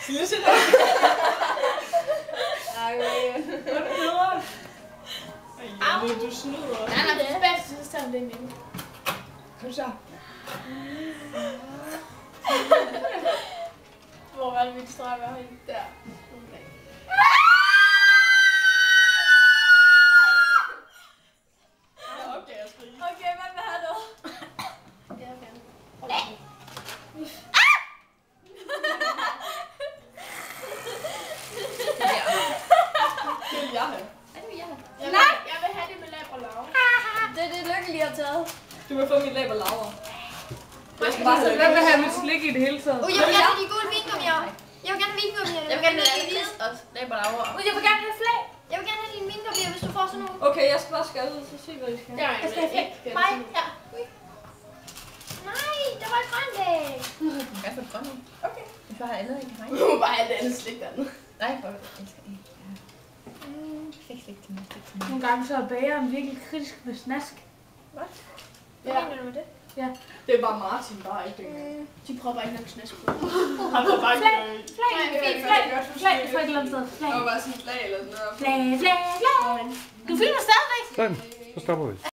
Lille sæt op. Ej, du snyder. Nej, tilbage til sidst, tager det med. Kom så. Hvor var det, vi streger var henne? Der. Okay, hvem vil have noget? Jeg vil gerne. Det vil jeg have. Nej! Jeg vil have det med lab og lav. Det er det lykkelige at tage. Du vil få mit læb og laver. Jeg skal bare have Hvem vil have mit slik i det hele taget? Jeg vil gerne have de gode vingummier. Jeg vil gerne have vingummier. Jeg vil gerne have vis og lab og laver. Jeg vil gerne have flag. Jeg vil gerne have dine vingummier, hvis du får sådan nogle. Okay, jeg skal bare skære ud, så se hvad I skal. Jeg skal have flag. Mig. Ja. Nej, der var et grønt æg. Jeg får et grønt. Okay. Jeg får have andet end mig. Du må bare have det andet slik dernede. Nej, jeg elsker det. Fik slik til mig. Nogle gange så er bageren virkelig kritisk med snask. Hvad? Hvad mener du med det? Ja. Det er bare Martin, bare ikke det. De prøver ikke nok snask på. Han var bare Flag fra et eller andet sted. Han var bare sådan flag eller sådan noget. Flag. Du filmer stadigvæk. Sådan, så stopper vi.